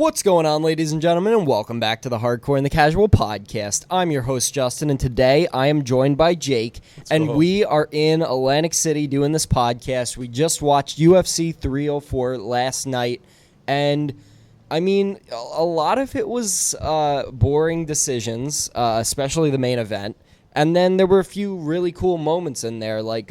What's going on, ladies and gentlemen, and welcome back to the Hardcore and the Casual Podcast. I'm your host, Justin, and today I am joined by Jake, we are in Atlantic City doing this podcast. We just watched UFC 304 last night, and I mean, a lot of it was boring decisions, especially the main event, and then there were a few really cool moments in there, like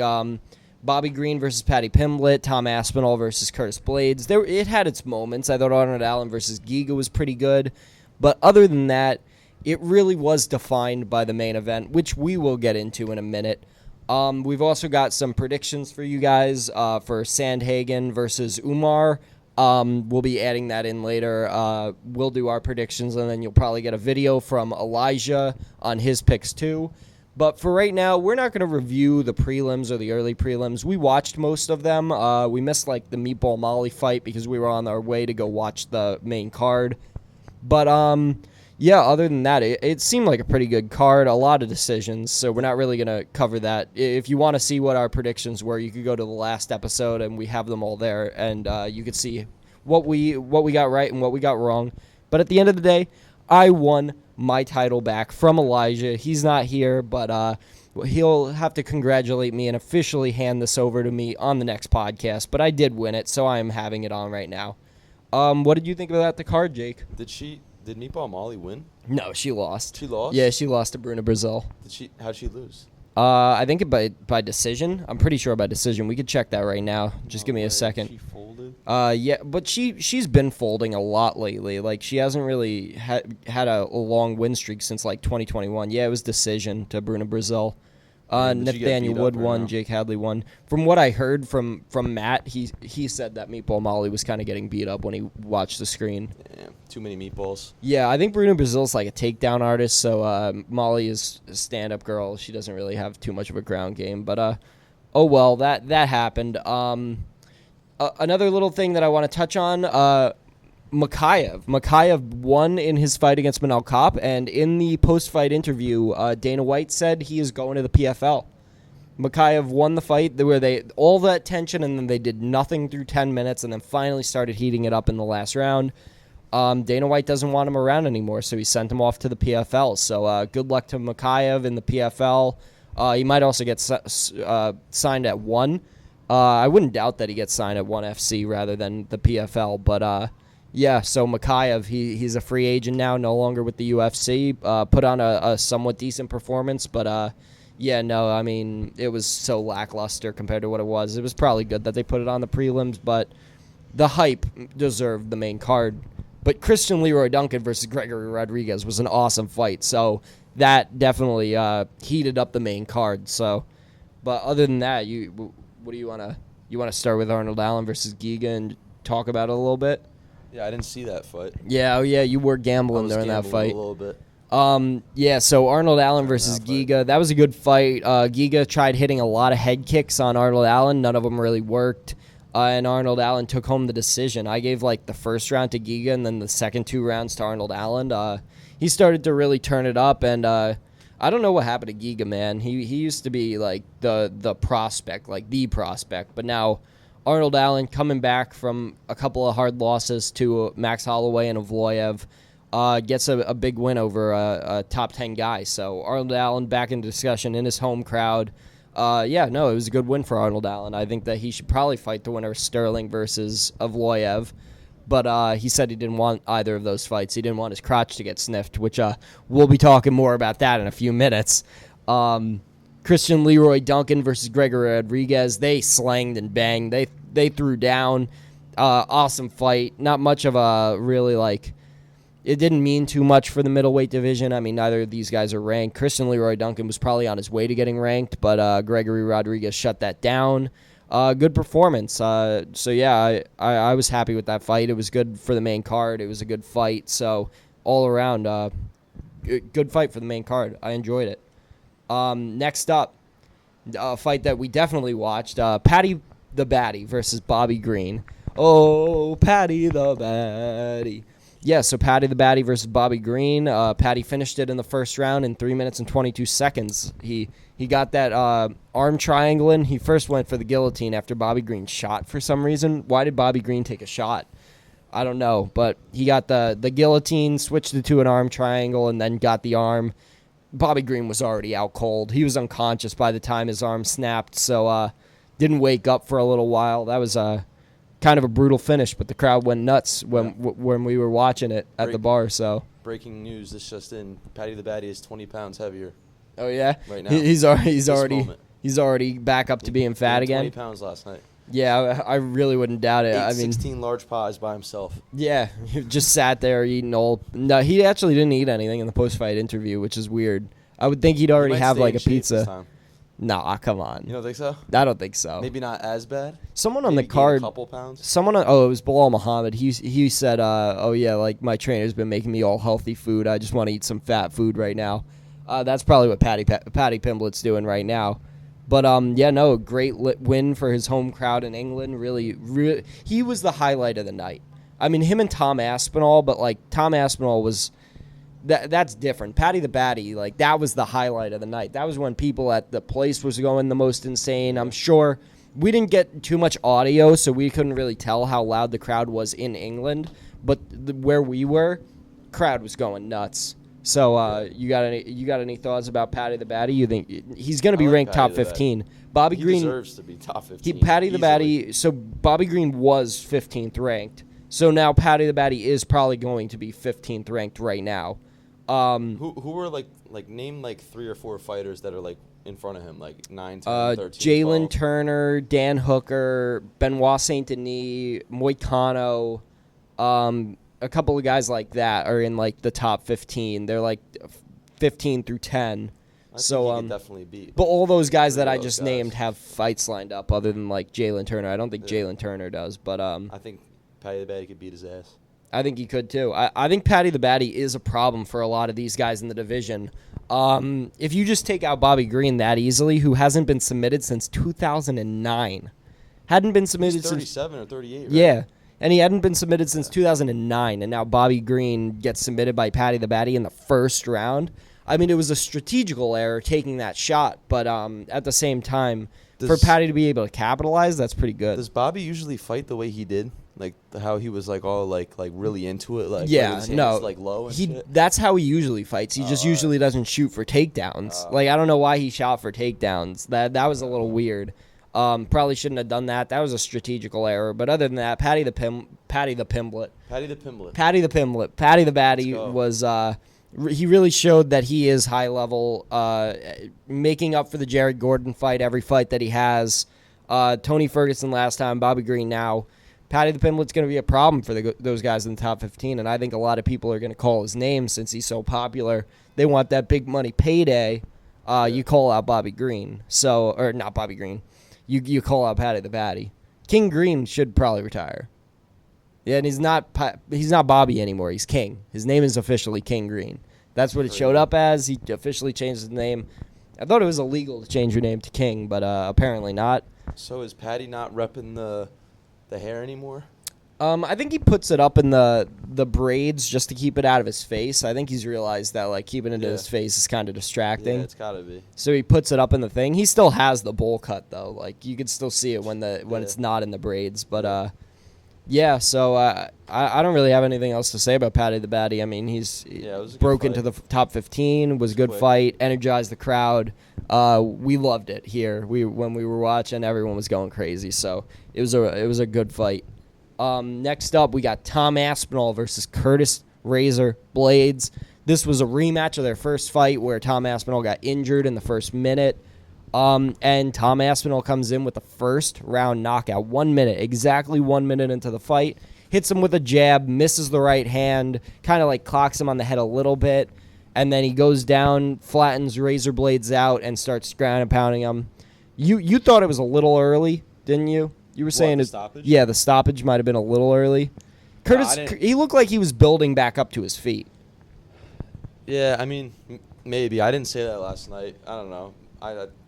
Bobby Green versus Paddy Pimblett, Tom Aspinall versus Curtis Blades. It had its moments. I thought Arnold Allen versus Giga was pretty good. But other than that, it really was defined by the main event, which we will get into in a minute. We've also got some predictions for you guys for Sandhagen versus Umar. We'll be adding that in later. We'll do our predictions, and then you'll probably get a video from Elijah on his picks too. But for right now, we're not going to review the prelims or the early prelims. We watched most of them. We missed like the Meatball Molly fight because we were on our way to go watch the main card. But yeah, other than that, it seemed like a pretty good card. A lot of decisions, so we're not really going to cover that. If you want to see what our predictions were, you could go to the last episode, and we have them all there, and you could see what we got right and what we got wrong. But at the end of the day, I won my title back from Elijah. He's not here, but he'll have to congratulate me and officially hand this over to me on the next podcast. But I did win it, so I am having it on right now. What did you think about the card, Jake? Did Meatball Molly win? No, she lost. She lost? Yeah, she lost to Bruna Brazil. How'd she lose? I think by decision. I'm pretty sure by decision. We could check that right now. Just give me a second. She folded? Yeah, but she's been folding a lot lately. Like, she hasn't really had a long win streak since, like, 2021. Yeah, it was decision to Bruna Brazil. Nathaniel Wood won, Jake Hadley won. From what I heard from Matt, he said that Meatball Molly was kind of getting beat up when he watched the screen. Yeah, too many meatballs. Yeah, I think Bruna Brazil's like a takedown artist, so Molly is a stand-up girl. She doesn't really have too much of a ground game. But, oh well, that happened. Another little thing that I want to touch on, Makhachev won in his fight against Manal Kopp, and in the post-fight interview, Dana White said he is going to the PFL. Makhachev won the fight where all that tension, and then they did nothing through 10 minutes, and then finally started heating it up in the last round. Dana White doesn't want him around anymore, so he sent him off to the PFL. So good luck to Makhachev in the PFL. He might also get signed at 1. I wouldn't doubt that he gets signed at 1 FC rather than the PFL, but yeah, so Makhachev, he's a free agent now, no longer with the UFC. Put on a somewhat decent performance, but yeah, no, I mean, it was so lackluster compared to what it was. It was probably good that they put it on the prelims, but the hype deserved the main card. But Christian Leroy Duncan versus Gregory Rodriguez was an awesome fight, so that definitely heated up the main card. So, but other than that, what do you want to start with Arnold Allen versus Giga and talk about it a little bit? Yeah, I didn't see that fight. Yeah, you were gambling during that fight. A little bit. Yeah, so Arnold Allen versus Giga, that was a good fight. Giga tried hitting a lot of head kicks on Arnold Allen. None of them really worked, and Arnold Allen took home the decision. I gave, like, the first round to Giga and then the second 2 rounds to Arnold Allen. He started to really turn it up, and I don't know what happened to Giga, man. He used to be, like, the prospect, like the prospect, but now Arnold Allen coming back from a couple of hard losses to Max Holloway and Evloev gets a big win over a top 10 guy. So Arnold Allen back in discussion in his home crowd. Yeah, no, it was a good win for Arnold Allen. I think that he should probably fight the winner of Sterling versus Evloev. But he said he didn't want either of those fights. He didn't want his crotch to get sniffed, which we'll be talking more about that in a few minutes. Christian Leroy Duncan versus Gregory Rodriguez. They slanged and banged. They threw down. Awesome fight. Not much of a really, like, it didn't mean too much for the middleweight division. I mean, neither of these guys are ranked. Christian Leroy Duncan was probably on his way to getting ranked, but Gregory Rodriguez shut that down. Good performance. So, yeah, I was happy with that fight. It was good for the main card. It was a good fight. So, all around, good fight for the main card. I enjoyed it. Next up, a fight that we definitely watched, Paddy the Baddy versus Bobby Green. Oh, Paddy the Baddy. Yeah, so Paddy the Baddy versus Bobby Green. Paddy finished it in the first round in 3 minutes and 22 seconds. He got that arm triangle in. He first went for the guillotine after Bobby Green shot for some reason. Why did Bobby Green take a shot? I don't know, but he got the guillotine, switched it to an arm triangle, and then got the arm. Bobby Green was already out cold. He was unconscious by the time his arm snapped, so didn't wake up for a little while. That was kind of a brutal finish, but the crowd went nuts when we were watching it at the bar. So breaking news: this just in: Paddy the Baddy is 20 pounds heavier. Oh yeah, right now he's already back up to being fat again. 20 pounds last night. Yeah, I really wouldn't doubt it. I mean, 16 large pies by himself. Yeah, he just sat there eating all. No, he actually didn't eat anything in the post-fight interview, which is weird. I would think he'd already have like a pizza. Nah, come on. You don't think so? I don't think so. Maybe not as bad. Someone on the card, a couple pounds. It was Bilal Muhammad. He said, "Oh yeah, like my trainer's been making me all healthy food. I just want to eat some fat food right now." That's probably what Paddy Pimblett's doing right now. But a great win for his home crowd in England. Really, he was the highlight of the night. I mean, him and Tom Aspinall, but like Tom Aspinall was that's different. Paddy the Baddy, like that was the highlight of the night. That was when people at the place was going the most insane. I'm sure we didn't get too much audio, so we couldn't really tell how loud the crowd was in England. But where we were, crowd was going nuts. So you got any thoughts about Paddy the Baddy? You think he's going to be ranked top 15? Bobby Green deserves to be top 15. Paddy the Baddy. So Bobby Green was 15th ranked. So now Paddy the Baddy is probably going to be 15th ranked right now. Who were like name like 3 or 4 fighters that are like in front of him, like 9, 10, 13, Jalen Turner, Dan Hooker, Benoit Saint Denis, Moicano, a couple of guys like that are in like the top 15. They're like 15 through 10. I think he could definitely beat. But all those guys that I just named have fights lined up other than like Jalen Turner. I don't think Jalen Turner does, but I think Paddy the Baddy could beat his ass. I think he could too. I think Paddy the Baddy is a problem for a lot of these guys in the division. If you just take out Bobby Green that easily, who hasn't been submitted since 2009, hadn't been submitted since 37 or 38. Right? Yeah. And he hadn't been submitted since 2009, and now Bobby Green gets submitted by Paddy the Baddy in the first round. I mean, it was a strategical error taking that shot, but at the same time, for Paddy to be able to capitalize, that's pretty good. Does Bobby usually fight the way he did? Like how he was like all like really into it, like like low and shit? That's how he usually fights. He just usually doesn't shoot for takedowns. Like I don't know why he shot for takedowns. That was a little weird. Probably shouldn't have done that. That was a strategical error. But other than that, Paddy the Pimblet, Paddy the Baddy was he really showed that he is high level, making up for the Jared Gordon fight every fight that he has. Tony Ferguson last time, Bobby Green now. Paddy the Pimblet's going to be a problem for those guys in the top 15, and I think a lot of people are going to call his name since he's so popular. They want that big money payday. You call out Bobby Green, or not Bobby Green. You call out Paddy the Baddy. King Green should probably retire. Yeah, and he's not Bobby anymore. He's King. His name is officially King Green. That's what it showed up as. He officially changed his name. I thought it was illegal to change your name to King, but apparently not. So is Paddy not repping the hair anymore? I think he puts it up in the braids just to keep it out of his face. I think he's realized that like keeping it in his face is kind of distracting. Yeah, it's gotta be. So he puts it up in the thing. He still has the bowl cut though. Like you can still see it when it's not in the braids. But so I don't really have anything else to say about Paddy the Baddy. I mean he's broke into the top 15. Was a good fight. Energized the crowd. We loved it here. When we were watching, everyone was going crazy. So it was a good fight. Next up, we got Tom Aspinall versus Curtis Razor Blades. This was a rematch of their first fight where Tom Aspinall got injured in the first minute. And Tom Aspinall comes in with the first round knockout. 1 minute, exactly 1 minute into the fight. Hits him with a jab, misses the right hand, kind of like clocks him on the head a little bit. And then he goes down, flattens Razor Blades out, and starts ground and pounding him. You thought it was a little early, didn't you? You were saying the stoppage? Yeah, the stoppage might have been a little early. Curtis, he looked like he was building back up to his feet. Yeah, I mean, maybe. I didn't say that last night. I don't know.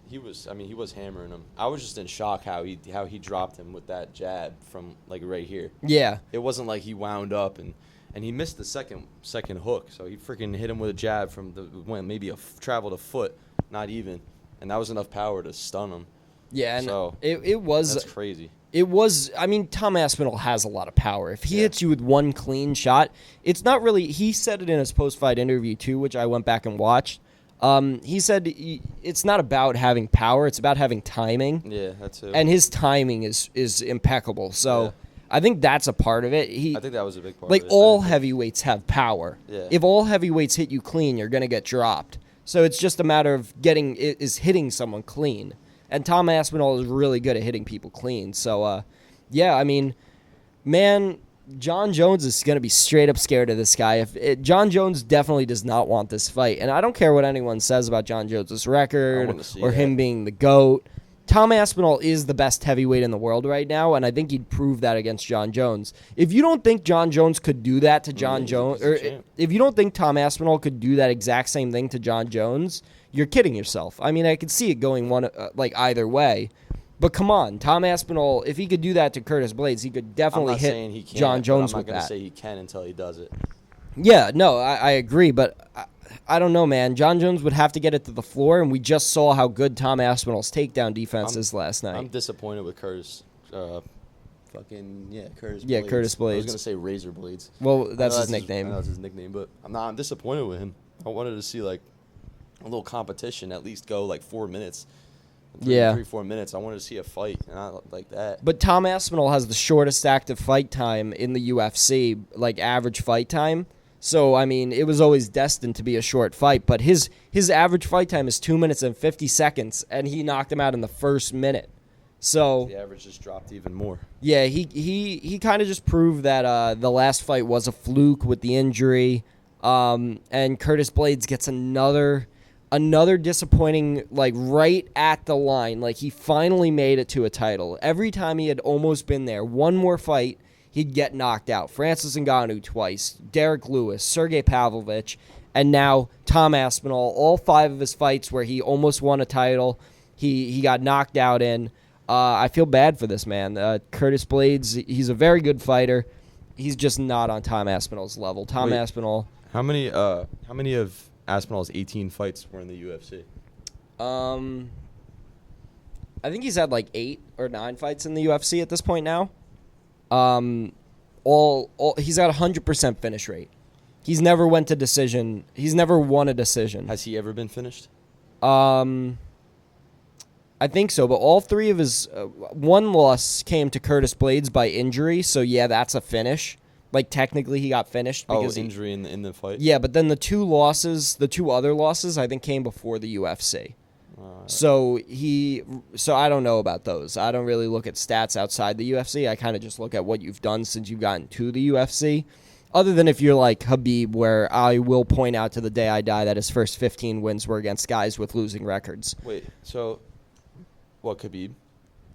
He was hammering him. I was just in shock how he dropped him with that jab from like right here. Yeah. It wasn't like he wound up and he missed the second hook, so he freaking hit him with a jab from maybe traveled a foot, not even, and that was enough power to stun him. Yeah, and so it was that's crazy. It was, I mean, Tom Aspinall has a lot of power. If he hits you with one clean shot, it's not really, he said it in his post-fight interview too, which I went back and watched. He said it's not about having power, it's about having timing. Yeah, that's it. And his timing is impeccable. So I think that's a part of it. I think that was a big part like of it. all heavyweights have power. Yeah. If all heavyweights hit you clean, you're going to get dropped. So it's just a matter of hitting someone clean. And Tom Aspinall is really good at hitting people clean. So, yeah, I mean, man, John Jones is going to be straight up scared of this guy. John Jones definitely does not want this fight. And I don't care what anyone says about John Jones' record or him being the GOAT. Tom Aspinall is the best heavyweight in the world right now, and I think he'd prove that against John Jones. If you don't think John Jones could do that to John Jones, or if you don't think Tom Aspinall could do that exact same thing to John Jones, you're kidding yourself. I mean, I could see it going either way. But come on, Tom Aspinall, if he could do that to Curtis Blades, he could definitely hit John Jones with that. I'm not going to say he can until he does it. Yeah, no, I agree, but I don't know, man. John Jones would have to get it to the floor, and we just saw how good Tom Aspinall's takedown defense is last night. I'm disappointed with Curtis. Curtis Blades. Yeah, Curtis Blades. I was going to say Razor Blades. Well, that's his nickname. I know that's his nickname, but I'm disappointed with him. I wanted to see, like, a little competition, at least go, like, 4 minutes. 3-4 minutes. I wanted to see a fight, and not like that. But Tom Aspinall has the shortest active fight time in the UFC, like average fight time. So, I mean, it was always destined to be a short fight. But his average fight time is 2 minutes and 50 seconds, and he knocked him out in the first minute. So the average just dropped even more. Yeah, he kind of just proved that the last fight was a fluke with the injury. And Curtis Blades gets another disappointing, like, right at the line. Like, he finally made it to a title. Every time he had almost been there, one more fight, he'd get knocked out. Francis Ngannou twice, Derek Lewis, Sergey Pavlovich, and now Tom Aspinall. All 5 of his fights where he almost won a title, he got knocked out in. I feel bad for this man. Curtis Blades, he's a very good fighter. He's just not on Tom Aspinall's level. Aspinall. How many of Aspinall's 18 fights were in the UFC? I think he's had like 8 or 9 fights in the UFC at this point now. He's got 100% finish rate. He's never went to decision. He's never won a decision. Has he ever been finished? I think so, but all 3 of his one loss came to Curtis Blades by injury. So yeah, that's a finish. Like, technically, he got finished because injury in the fight. Yeah, but then the 2 other losses, I think came before the UFC. So I don't know about those. I don't really look at stats outside the UFC. I kind of just look at what you've done since you've gotten to the UFC. Other than if you're like Khabib, where I will point out to the day I die that his first 15 wins were against guys with losing records. Wait, so what, Khabib?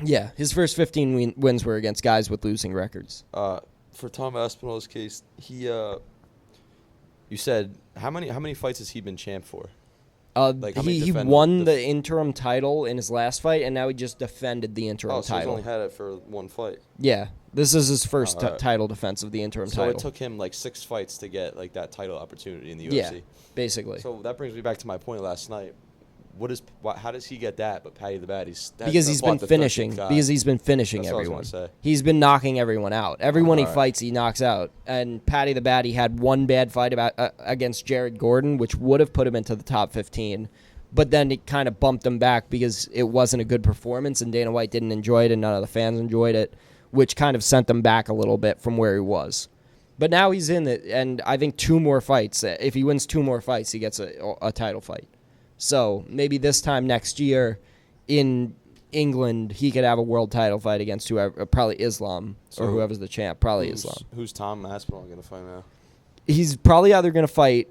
Yeah, his first 15 wins were against guys with losing records. For Tom Aspinall's case, you said how many fights has he been champ for? He won the interim title in his last fight, and now he just defended the interim so title. He's only had it for 1 fight. Yeah, this is his first title defense of the interim title. So it took him like 6 fights to get like that title opportunity in the UFC. Yeah, basically. So that brings me back to my point last night. How does he get that? But Paddy the Baddies, because he's been finishing. Because he's been finishing everyone. He's been knocking everyone out. Everyone he fights, he knocks out. And Paddy the Baddy had one bad fight against Jared Gordon, which would have put him into the top 15. But then it kind of bumped him back because it wasn't a good performance, and Dana White didn't enjoy it, and none of the fans enjoyed it, which kind of sent him back a little bit from where he was. But now he's in it, and I think 2 more fights. If he wins 2 more fights, he gets a title fight. So maybe this time next year in England, he could have a world title fight against whoever, probably Islam, or whoever's the champ, probably Islam. Who's Tom Aspinall going to fight now? He's probably either going to fight,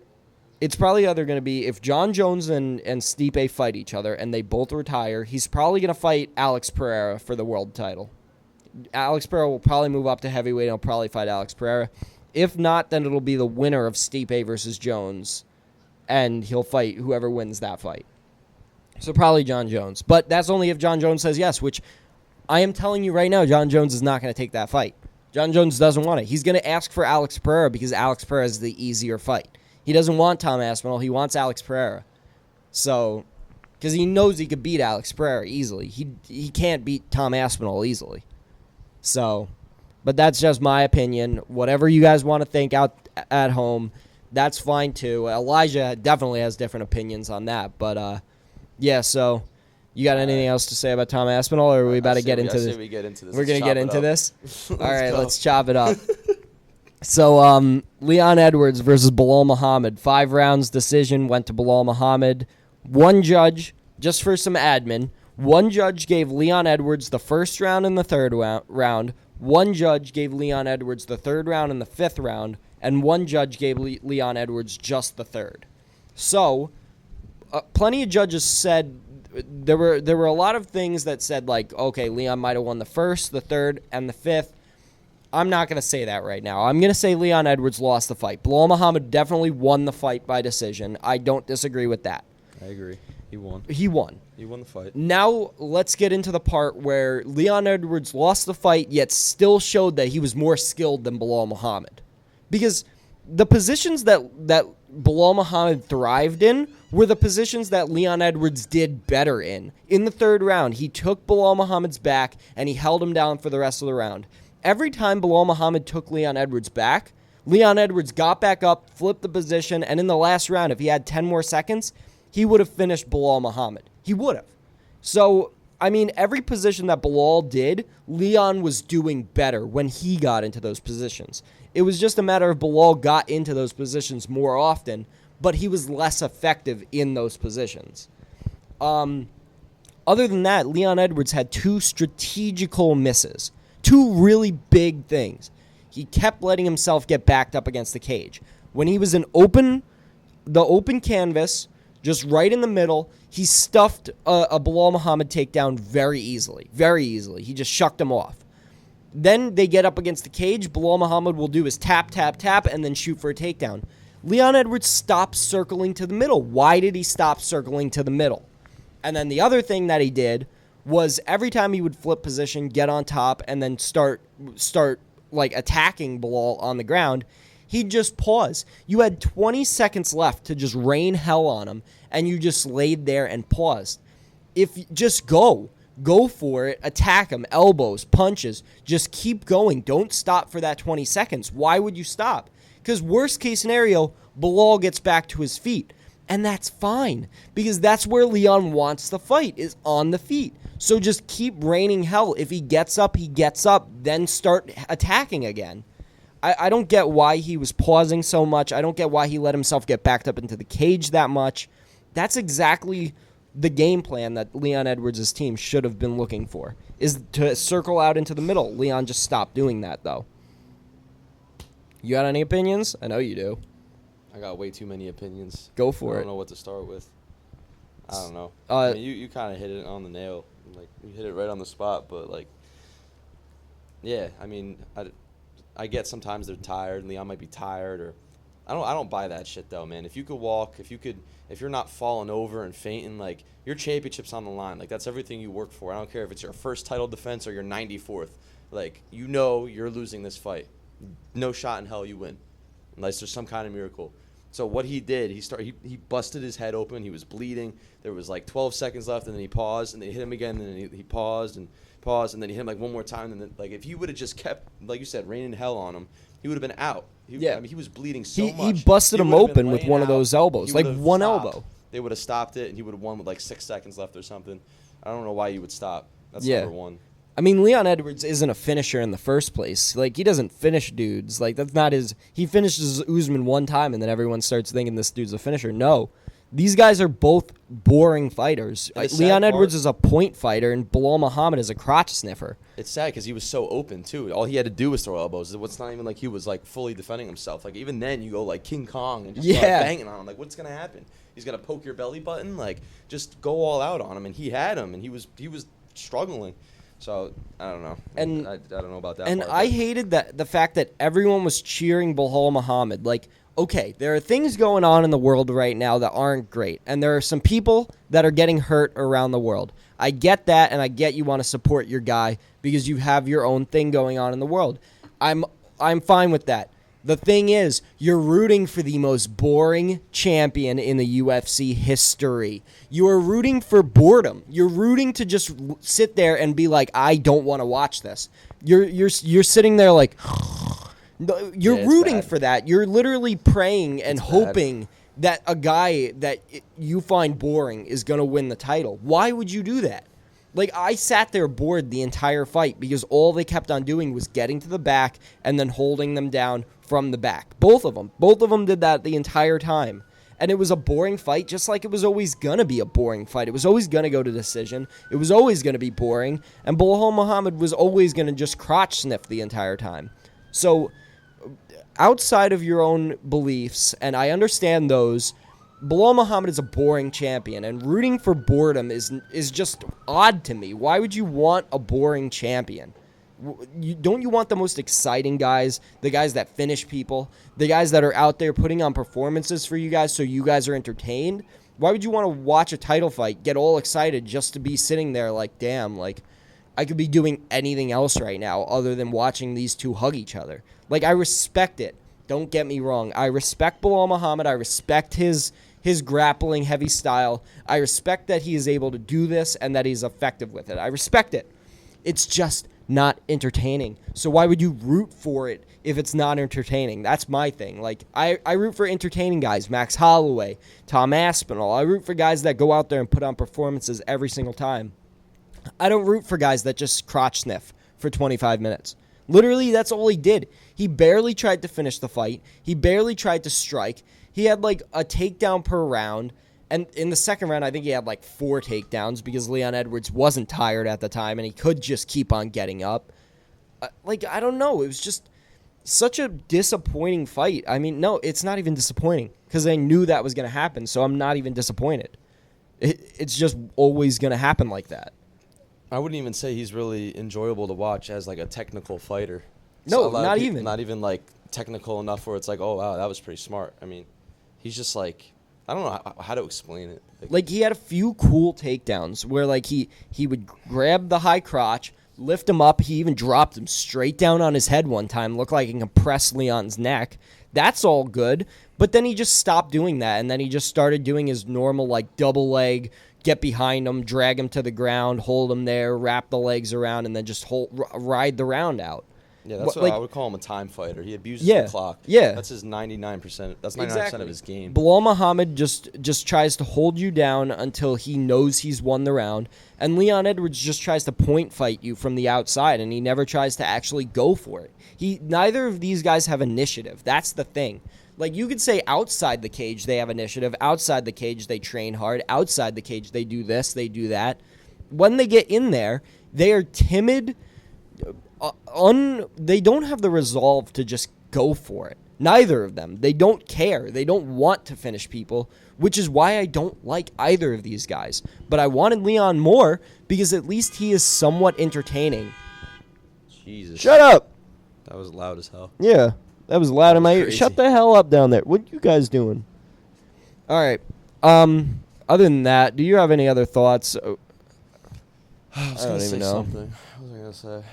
it's probably either going to be, if John Jones and Stipe fight each other and they both retire, he's probably going to fight Alex Pereira for the world title. Alex Pereira will probably move up to heavyweight and he'll probably fight Alex Pereira. If not, then it'll be the winner of Stipe versus Jones, and he'll fight whoever wins that fight. So probably John Jones. But that's only if John Jones says yes, which I am telling you right now, John Jones is not going to take that fight. John Jones doesn't want it. He's going to ask for Alex Pereira because Alex Pereira is the easier fight. He doesn't want Tom Aspinall. He wants Alex Pereira. So, because he knows he could beat Alex Pereira easily. He can't beat Tom Aspinall easily. So, but that's just my opinion. Whatever you guys want to think out at home, that's fine too. Elijah definitely has different opinions on that. But, yeah, so you got anything else to say about Tom Aspinall, or are we about to get into this? I say we get into this. We're going to get into this? All right, go. let's chop it up. So, Leon Edwards versus Bilal Muhammad. 5 rounds decision went to Bilal Muhammad. One judge, just for some admin, one judge gave Leon Edwards the first round and the third round. One judge gave Leon Edwards the third round and the 5th round. And one judge gave Leon Edwards just the third. So, plenty of judges said there were a lot of things that said, like, okay, Leon might have won the first, the third, and the 5th. I'm not going to say that right now. I'm going to say Leon Edwards lost the fight. Bilal Muhammad definitely won the fight by decision. I don't disagree with that. I agree. He won. He won. He won the fight. Now, let's get into the part where Leon Edwards lost the fight, yet still showed that he was more skilled than Bilal Muhammad. Because the positions that Bilal Muhammad thrived in were the positions that Leon Edwards did better in. In the third round, he took Bilal Muhammad's back, and he held him down for the rest of the round. Every time Bilal Muhammad took Leon Edwards back, Leon Edwards got back up, flipped the position, and in the last round, if he had 10 more seconds, he would have finished Bilal Muhammad. He would have. So, I mean, every position that Bilal did, Leon was doing better when he got into those positions. It was just a matter of Bilal got into those positions more often, but he was less effective in those positions. Other than that, Leon Edwards had 2 strategical misses. 2 really big things. He kept letting himself get backed up against the cage. When he was in the open canvas, just right in the middle, he stuffed a Bilal Muhammad takedown very easily. Very easily. He just shucked him off. Then they get up against the cage. Bilal Muhammad will do his tap, tap, tap, and then shoot for a takedown. Leon Edwards stopped circling to the middle. Why did he stop circling to the middle? And then the other thing that he did was every time he would flip position, get on top, and then start like attacking Bilal on the ground, he'd just pause. You had 20 seconds left to just rain hell on him, and you just laid there and paused. Just go for it, attack him, elbows, punches, just keep going. Don't stop for that 20 seconds. Why would you stop? Because worst case scenario, Bilal gets back to his feet. And that's fine, because that's where Leon wants the fight, is on the feet. So just keep raining hell. If he gets up, then start attacking again. I don't get why he was pausing so much. I don't get why he let himself get backed up into the cage that much. That's exactly the game plan that Leon Edwards' team should have been looking for, is to circle out into the middle. Leon just stopped doing that, though. You got any opinions? I know you do. I got way too many opinions. Go for it. I don't know what to start with. I don't know. I mean, you kind of hit it on the nail. Like, you hit it right on the spot. But, like, yeah, I mean, I get sometimes they're tired. Leon might be tired, or I don't buy that shit though, man. If you could walk, if you're not falling over and fainting, like, your championship's on the line. Like, that's everything you work for. I don't care if it's your first title defense or your 94th. Like, you know you're losing this fight. No shot in hell you win, unless there's some kind of miracle. So what he did, he busted his head open. He was bleeding. There was like 12 seconds left, and then he paused, and they hit him again, and then he paused, and then he hit him like one more time. And then, like, if he would have just kept, like you said, raining hell on him, he would have been out. I mean, he was bleeding so much. He busted him open with one of those elbows, like one elbow. They would have stopped it, and he would have won with like 6 seconds left or something. I don't know why you would stop. That's number one. I mean, Leon Edwards isn't a finisher in the first place. Like, he doesn't finish dudes. Like, that's not his... He finishes Usman one time, and then everyone starts thinking this dude's a finisher. No. These guys are both boring fighters. Leon Edwards is a point fighter, and Bilal Muhammad is a crotch sniffer. It's sad because he was so open, too. All he had to do was throw elbows. It's not even like he was, like, fully defending himself. Like, even then, you go, like, King Kong and just start banging on him. Like, what's going to happen? He's going to poke your belly button? Like, just go all out on him. And he had him, and he was struggling. So, I don't know. And I don't know about that And part, I hated the fact that everyone was cheering Bilal Muhammad. Like, okay, there are things going on in the world right now that aren't great. And there are some people that are getting hurt around the world. I get that, and I get you want to support your guy because you have your own thing going on in the world. I'm fine with that. The thing is, you're rooting for the most boring champion in the UFC history. You are rooting for boredom. You're rooting to just sit there and be like, I don't want to watch this. You're sitting there like, you're rooting for that. You're literally praying and hoping that a guy that you find boring is going to win the title. Why would you do that? Like, I sat there bored the entire fight because all they kept on doing was getting to the back and then holding them down from the back. Both of them did that the entire time. And it was a boring fight, just like it was always going to be a boring fight. It was always going to go to decision. It was always going to be boring. And Belal Muhammad was always going to just crotch sniff the entire time. So, outside of your own beliefs, and I understand those, Belal Muhammad is a boring champion, and rooting for boredom is just odd to me. Why would you want a boring champion? Don't you want the most exciting guys, the guys that finish people, the guys that are out there putting on performances for you guys so you guys are entertained? Why would you want to watch a title fight, get all excited just to be sitting there like, damn, like, I could be doing anything else right now other than watching these two hug each other? Like, I respect it. Don't get me wrong. I respect Belal Muhammad. I respect his grappling heavy style. I respect that he is able to do this and that he's effective with it. I respect it. It's just not entertaining. So why would you root for it if it's not entertaining? That's my thing. Like, I root for entertaining guys. Max Holloway, Tom Aspinall. I root for guys that go out there and put on performances every single time. I don't root for guys that just crotch sniff for 25 minutes. Literally, that's all he did. He barely tried to finish the fight. He barely tried to strike. He had like a takedown per round. And in the second round, I think he had like 4 takedowns because Leon Edwards wasn't tired at the time and he could just keep on getting up. I don't know. It was just such a disappointing fight. I mean, no, it's not even disappointing because I knew that was going to happen, so I'm not even disappointed. It's just always going to happen like that. I wouldn't even say he's really enjoyable to watch as like a technical fighter. No, not even. Not even like technical enough where it's like, oh, wow, that was pretty smart. I mean, he's just like, I don't know how to explain it. Like, he had a few cool takedowns where, like, he would grab the high crotch, lift him up. He even dropped him straight down on his head one time. Looked like he compressed Leon's neck. That's all good. But then he just stopped doing that, and then he just started doing his normal, like, double leg, get behind him, drag him to the ground, hold him there, wrap the legs around, and then just ride the round out. Yeah, that's what I would call him, a time fighter. He abuses the clock. Yeah. That's his 99%. That's 99% of his game. Belal Muhammad just tries to hold you down until he knows he's won the round. And Leon Edwards just tries to point fight you from the outside, and he never tries to actually go for it. Neither of these guys have initiative. That's the thing. Like, you could say outside the cage they have initiative. Outside the cage they train hard. Outside the cage they do this, they do that. When they get in there, they are timid. They don't have the resolve to just go for it. Neither of them. They don't care. They don't want to finish people, which is why I don't like either of these guys. But I wanted Leon more because at least he is somewhat entertaining. Jesus. Shut up! That was loud as hell. Yeah, that was loud in my ear. Crazy. Shut the hell up down there. What you guys doing? All right. Other than that, do you have any other thoughts? I was going to say something. What was I going to say?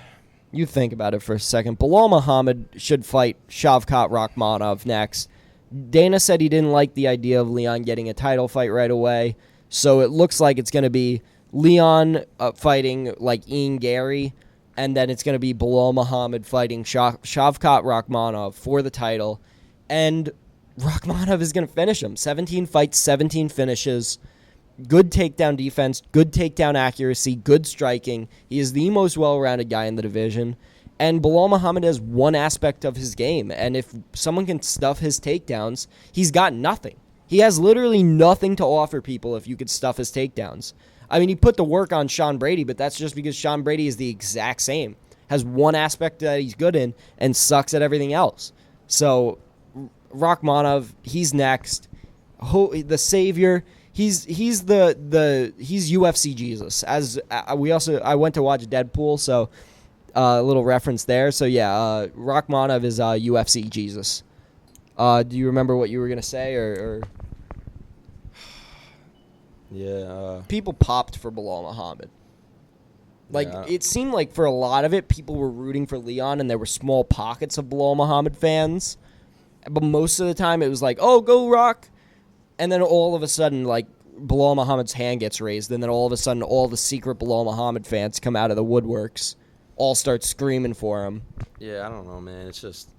You think about it for a second. Belal Muhammad should fight Shavkat Rakhmonov next. Dana said he didn't like the idea of Leon getting a title fight right away, so it looks like it's going to be Leon fighting like Ian Gary, and then it's going to be Belal Muhammad fighting Shavkat Rakhmonov for the title, and Rakhmonov is going to finish him. 17 fights, 17 finishes. Good takedown defense, good takedown accuracy, good striking. He is the most well-rounded guy in the division. And Belal Muhammad has one aspect of his game. And if someone can stuff his takedowns, he's got nothing. He has literally nothing to offer people if you could stuff his takedowns. I mean, he put the work on Sean Brady, but that's just because Sean Brady is the exact same. Has one aspect that he's good in and sucks at everything else. So, Rakhmonov, he's next. The savior. He's UFC Jesus. As I went to watch Deadpool, so a little reference there. So yeah, Rakhmonov is UFC Jesus. Do you remember what you were gonna say, or? Yeah. People popped for Belal Muhammad. Like, it seemed like for a lot of it, people were rooting for Leon, and there were small pockets of Belal Muhammad fans. but most of the time it was like, oh, go Rock. And then all of a sudden, like, Bilal Muhammad's hand gets raised, and then all of a sudden all the secret Bilal Muhammad fans come out of the woodworks, all start screaming for him. Yeah, I don't know, man. It's just,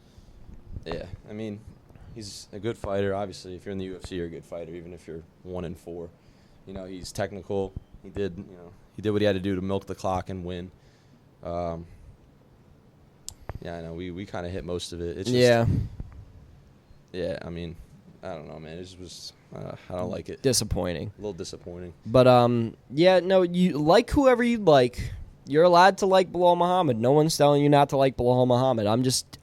yeah. I mean, he's a good fighter. Obviously, if you're in the UFC, you're a good fighter, even if you're 1-4. You know, he's technical. He did what he had to do to milk the clock and win. Yeah, I know. We kind of hit most of it. It's just, yeah, I mean, I don't know, man. It just was, I don't like it. Disappointing. A little disappointing. But, yeah, no, you like whoever you'd like. You're allowed to like Bilal Muhammad. No one's telling you not to like Bilal Muhammad. I'm just,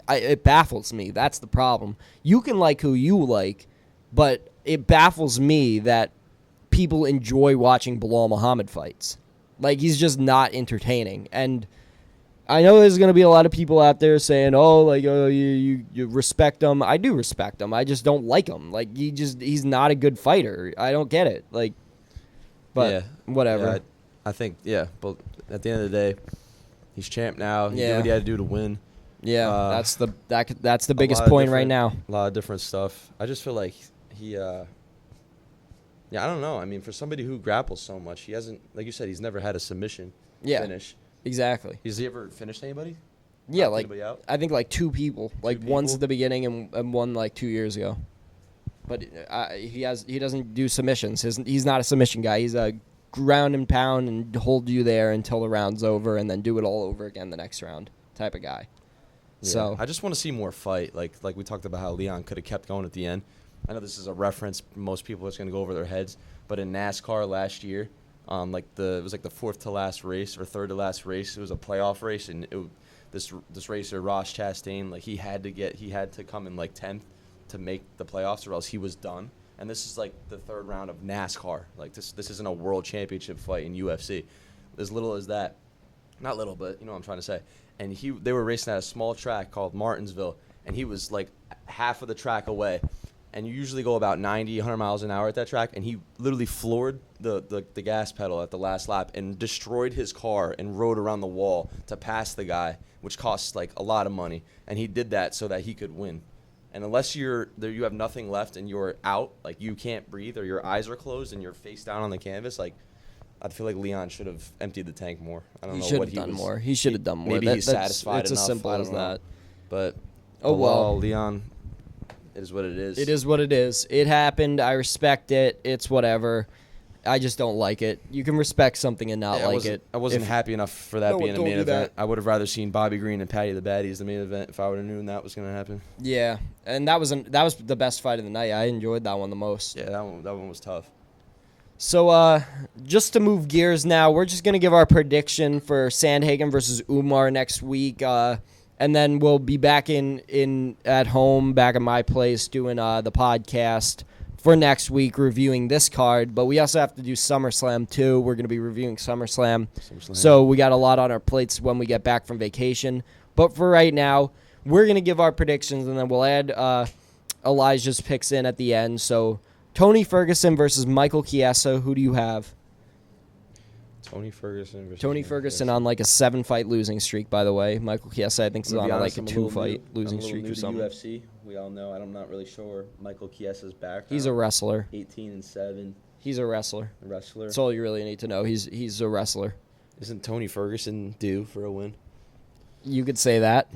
it baffles me. That's the problem. You can like who you like, but it baffles me that people enjoy watching Bilal Muhammad fights. Like, he's just not entertaining. And I know there's going to be a lot of people out there saying, oh, like, oh, you respect him. I do respect him. I just don't like him. Like, he's not a good fighter. I don't get it. Like, but yeah, whatever. Yeah, I think, yeah, but at the end of the day, he's champ now. He did what he had to do to win. Yeah, that's the biggest point right now. A lot of different stuff. I just feel like he, yeah, I don't know. I mean, for somebody who grapples so much, he hasn't, like you said, he's never had a submission finish. Exactly. Has he ever finished anybody? Yeah, Knocked like anybody out? I think like two people. One's at the beginning and one like 2 years ago. But he doesn't do submissions. He's not a submission guy. He's a ground and pound and hold you there until the round's over and then do it all over again the next round type of guy. Yeah. So I just want to see more fight. Like we talked about how Leon could have kept going at the end. I know this is a reference. Most people it's going to go over their heads. But in NASCAR last year, it was like the fourth to last race or third to last race. It was a playoff race, and this racer Ross Chastain, like he had to come in like 10th to make the playoffs, or else he was done. And this is like the third round of NASCAR. Like this isn't a world championship fight in UFC. As little as that, not little, but you know what I'm trying to say. And they were racing at a small track called Martinsville, and he was like half of the track away. And you usually go about 90, 100 miles an hour at that track, and he literally floored the gas pedal at the last lap and destroyed his car and rode around the wall to pass the guy, which costs like a lot of money. And he did that so that he could win. And unless you have nothing left and you're out, like you can't breathe or your eyes are closed and you're face down on the canvas, like I feel like Leon should have emptied the tank more. I don't know what he done more. He should have done more. Maybe he's satisfied it's enough. It's as simple as that. But well, Leon, it is what it is. It is what it is. It happened. I respect it. It's whatever. I just don't like it. You can respect something and not like it. I wasn't happy enough for that being a main event. I would have rather seen Bobby Green and Patty the Baddy as the main event if I would have known that was going to happen. Yeah, and that was the best fight of the night. I enjoyed that one the most. Yeah, that one was tough. So just to move gears now, we're just going to give our prediction for Sandhagen versus Umar next week. And then we'll be back at home, back at my place, doing the podcast for next week, reviewing this card. But we also have to do SummerSlam, too. We're going to be reviewing SummerSlam. So we got a lot on our plates when we get back from vacation. But for right now, we're going to give our predictions, and then we'll add Elijah's picks in at the end. So Tony Ferguson versus Michael Chiesa. Who do you have? Tony Ferguson on like a 7-fight losing streak, by the way. Michael Chiesa, I think, is on like a 2-fight losing streak or something. UFC, we all know. I'm not really sure Michael Chiesa's background. He's a wrestler. 18-7. He's a wrestler. That's all you really need to know. He's a wrestler. Isn't Tony Ferguson due for a win? You could say that.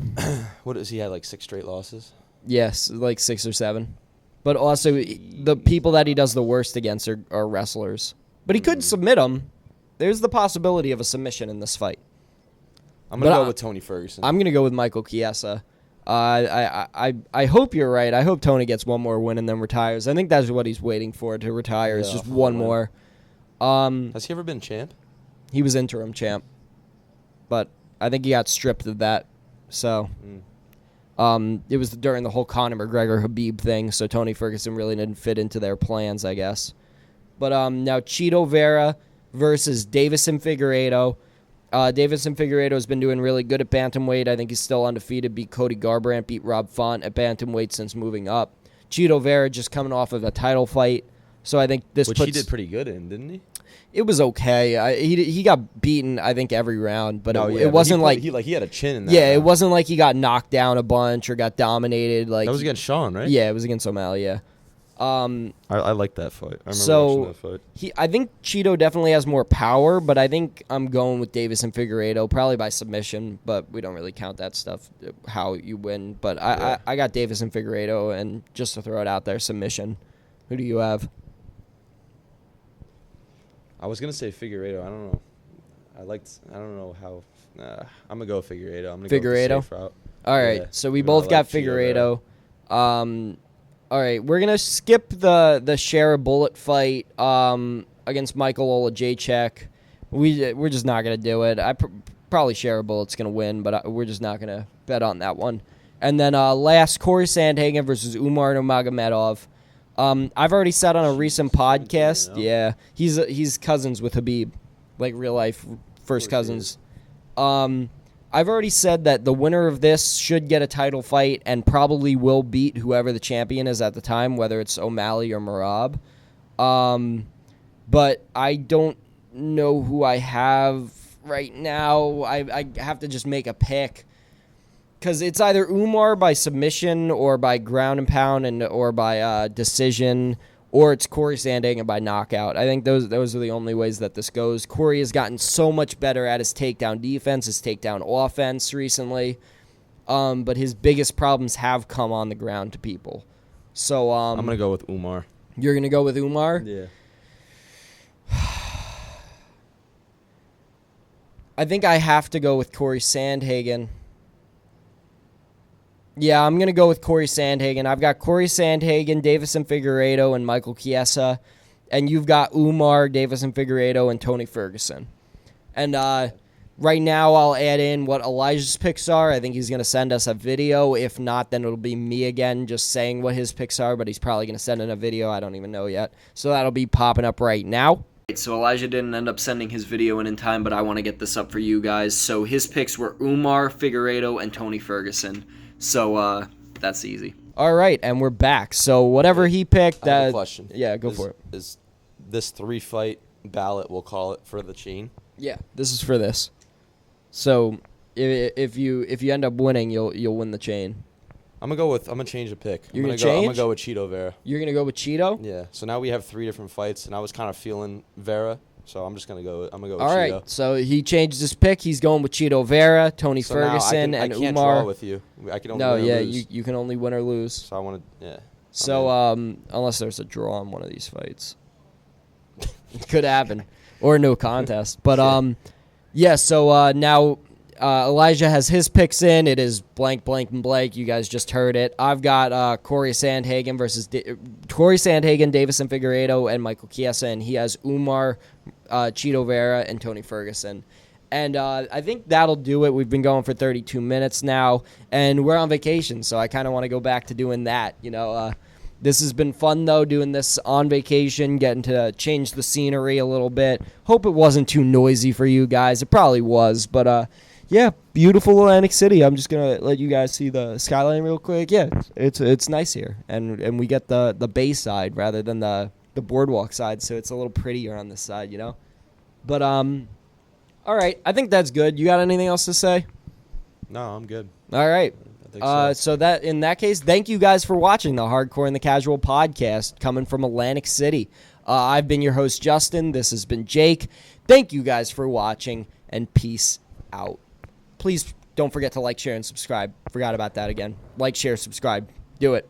What does he have, like 6 straight losses? Yes, like 6 or 7. But also, the people that he does the worst against are wrestlers. But he could submit them. There's the possibility of a submission in this fight. I'm going to go with Tony Ferguson. I'm going to go with Michael Chiesa. I hope you're right. I hope Tony gets one more win and then retires. I think that's what he's waiting for, to retire. It's just one more. Has he ever been champ? He was interim champ. But I think he got stripped of that. So it was during the whole Conor McGregor-Khabib thing, so Tony Ferguson really didn't fit into their plans, I guess. But now Chito Vera versus Davison Figueiredo. Davison Figueiredo has been doing really good at bantamweight. I think he's still undefeated. Beat Cody Garbrandt, beat Rob Font at bantamweight since moving up. Chito Vera just coming off of a title fight, so I think this Which he did pretty good in, didn't he? It was okay. He got beaten, I think, every round, but it but wasn't like he had a chin in that. yeah, it round. wasn't like he got knocked down a bunch or got dominated. Like That was against Sean, right? yeah, it was against O'Malley. Yeah. I like that fight. I remember watching that fight. I think Cheeto definitely has more power, but I think I'm going with Davis and Figueiredo, probably by submission, but we don't really count that stuff, how you win. But I got Davis and Figueiredo, and just to throw it out there, submission. Who do you have? I was gonna say Figueiredo. I don't know. I don't know how. I'm gonna go Figueiredo. I'm gonna go with the safe route. All right, Yeah. so we Even though both I got like Cheeto Figueiredo. All right, we're gonna skip the share a bullet fight against Michael Olajaychek. We're just not gonna do it. Probably share a bullet's gonna win, but we're just not gonna bet on that one. And then last, Corey Sandhagen versus Umar Nurmagomedov. I've already said on a recent podcast. Yeah, he's cousins with Habib, like real life first cousins. I've already said that the winner of this should get a title fight and probably will beat whoever the champion is at the time, whether it's O'Malley or Merab. But I don't know who I have right now. I have to just make a pick because it's either Umar by submission or by ground and pound or by decision, or it's Corey Sandhagen by knockout. I think those are the only ways that this goes. Corey has gotten so much better at his takedown defense, his takedown offense recently, but his biggest problems have come on the ground to people. So I'm going to go with Umar. You're going to go with Umar? Yeah. I think I have to go with Corey Sandhagen. Yeah, I'm going to go with Corey Sandhagen. I've got Corey Sandhagen, Davison Figueiredo, and Michael Chiesa. And you've got Umar, Davison Figueiredo, and Tony Ferguson. And right now I'll add in what Elijah's picks are. I think he's going to send us a video. If not, then it'll be me again just saying what his picks are. But he's probably going to send in a video. I don't even know yet. So that'll be popping up right now. So Elijah didn't end up sending his video in time, but I want to get this up for you guys. So his picks were Umar, Figueiredo, and Tony Ferguson. So that's easy. All right, and we're back. So whatever he picked, I have a question. Yeah, go for it. Is this 3-fight ballot, we'll call it, for the chain? Yeah, this is for this. So if you end up winning, you'll win the chain. I'm gonna change the pick. You're gonna I'm change? gonna go with Cheeto Vera. You're gonna go with Cheeto? Yeah. So now we have 3 different fights, and I was kind of feeling Vera, so I'm gonna go with All Cheeto. right, so he changed his pick. He's going with Cheeto Vera, Tony So Ferguson, now and I can't Umar. draw with you. I can only win or lose. You can only win or lose. So I want to, yeah. So unless there's a draw on one of these fights, it could happen, or no contest. But yeah. So now Elijah has his picks in. It is blank, blank, and blank. You guys just heard it. I've got Corey Sandhagen versus Corey Sandhagen, Davison Figueiredo, and Michael Chiesa, and he has Umar, Cheeto Vera, and Tony Ferguson. And I think that'll do it. We've been going for 32 minutes now, and we're on vacation, so I kind of want to go back to doing that. You know, this has been fun, though, doing this on vacation, getting to change the scenery a little bit. Hope it wasn't too noisy for you guys. It probably was, but yeah, beautiful Atlantic City. I'm just gonna let you guys see the skyline real quick. Yeah, it's nice here, and we get the bay side rather than the boardwalk side, so it's a little prettier on this side, you know. But all right, I think that's good. You got anything else to say? No, I'm good. All right. I think so. So that in that case, thank you guys for watching the Hardcore and the Casual podcast coming from Atlantic City. I've been your host, Justin. This has been Jake. Thank you guys for watching, and peace out. Please don't forget to like, share, and subscribe. Forgot about that again. Like, share, subscribe. Do it.